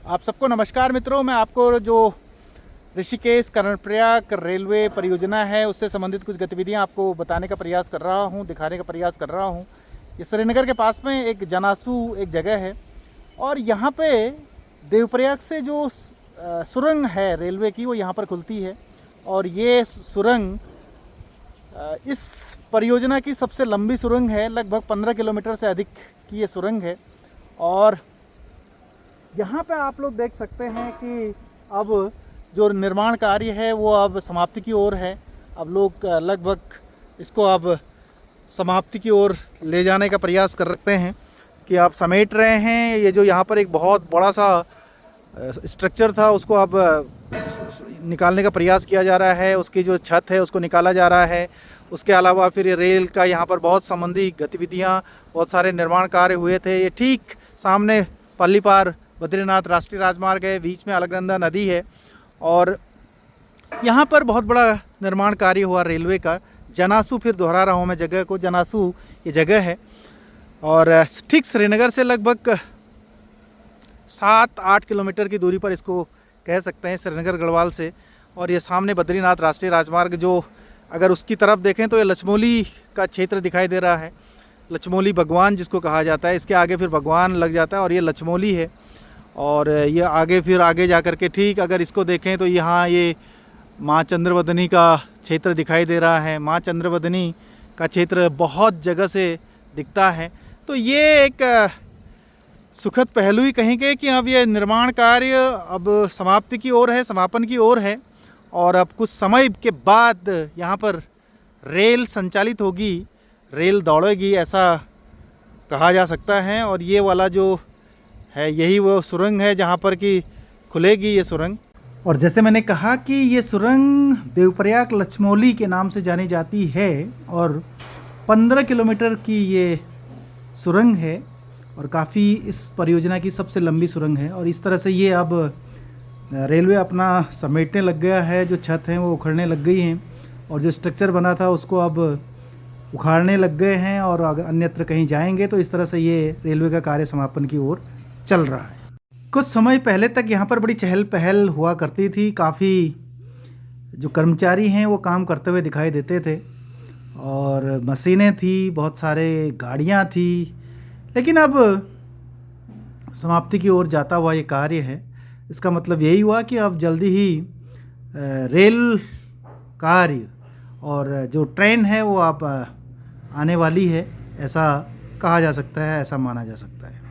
आप सबको नमस्कार मित्रों। मैं आपको जो ऋषिकेश कर्णप्रयाग रेलवे परियोजना है उससे संबंधित कुछ गतिविधियां आपको बताने का प्रयास कर रहा हूं, दिखाने का प्रयास कर रहा हूं। ये श्रीनगर के पास में एक जनासू एक जगह है और यहाँ पे देवप्रयाग से जो सुरंग है रेलवे की वो यहाँ पर खुलती है और ये सुरंग इस परियोजना की सबसे लंबी सुरंग है। लगभग 15 किलोमीटर से अधिक की ये सुरंग है और यहाँ पे आप लोग देख सकते हैं कि अब जो निर्माण कार्य है वो अब समाप्ति की ओर है। अब लोग लगभग इसको अब समाप्ति की ओर ले जाने का प्रयास कर रहे हैं कि आप समेट रहे हैं। ये जो यहाँ पर एक बहुत बड़ा सा स्ट्रक्चर था उसको अब निकालने का प्रयास किया जा रहा है। उसकी जो छत है उसको निकाला जा रहा है। उसके अलावा फिर रेल का यहाँ पर बहुत संबंधी गतिविधियाँ, बहुत सारे निर्माण कार्य हुए थे। ये ठीक सामने पल्लीपार बद्रीनाथ राष्ट्रीय राजमार्ग है, बीच में अलकनंदा नदी है और यहाँ पर बहुत बड़ा निर्माण कार्य हुआ रेलवे का। जनासू, फिर दोहरा रहा हूँ मैं जगह को, जनासू ये जगह है और ठीक श्रीनगर से लगभग 7-8 किलोमीटर की दूरी पर इसको कह सकते हैं, श्रीनगर गढ़वाल से। और ये सामने बद्रीनाथ राष्ट्रीय राजमार्ग, जो अगर उसकी तरफ देखें तो ये लचमोली का क्षेत्र दिखाई दे रहा है। लचमोली भगवान जिसको कहा जाता है, इसके आगे फिर भगवान लग जाता है और ये लचमोली है। और ये आगे फिर आगे जा कर के ठीक अगर इसको देखें तो यहाँ ये माँ चंद्रवदनी का क्षेत्र दिखाई दे रहा है। माँ चंद्रवदनी का क्षेत्र बहुत जगह से दिखता है। तो ये एक सुखद पहलू ही कहेंगे कि अब ये निर्माण कार्य अब समाप्ति की ओर है, समापन की ओर है और अब कुछ समय के बाद यहाँ पर रेल संचालित होगी, रेल दौड़ेगी, ऐसा कहा जा सकता है। और ये वाला जो है यही वो सुरंग है जहाँ पर कि खुलेगी ये सुरंग। और जैसे मैंने कहा कि ये सुरंग देवप्रयाग लचमोली के नाम से जानी जाती है और 15 किलोमीटर की ये सुरंग है और काफ़ी इस परियोजना की सबसे लंबी सुरंग है। और इस तरह से ये अब रेलवे अपना समेटने लग गया है। जो छत हैं वो उखड़ने लग गई हैं और जो स्ट्रक्चर बना था उसको अब उखाड़ने लग गए हैं और अगर अन्यत्र कहीं जाएंगे तो इस तरह से ये रेलवे का कार्य समापन की ओर चल रहा है। कुछ समय पहले तक यहाँ पर बड़ी चहल पहल हुआ करती थी। काफ़ी जो कर्मचारी हैं वो काम करते हुए दिखाई देते थे और मशीनें थी, बहुत सारे गाड़ियाँ थी। लेकिन अब समाप्ति की ओर जाता हुआ ये कार्य है। इसका मतलब यही हुआ कि अब जल्दी ही रेल कार्य और जो ट्रेन है वो अब आने वाली है, ऐसा कहा जा सकता है, ऐसा माना जा सकता है।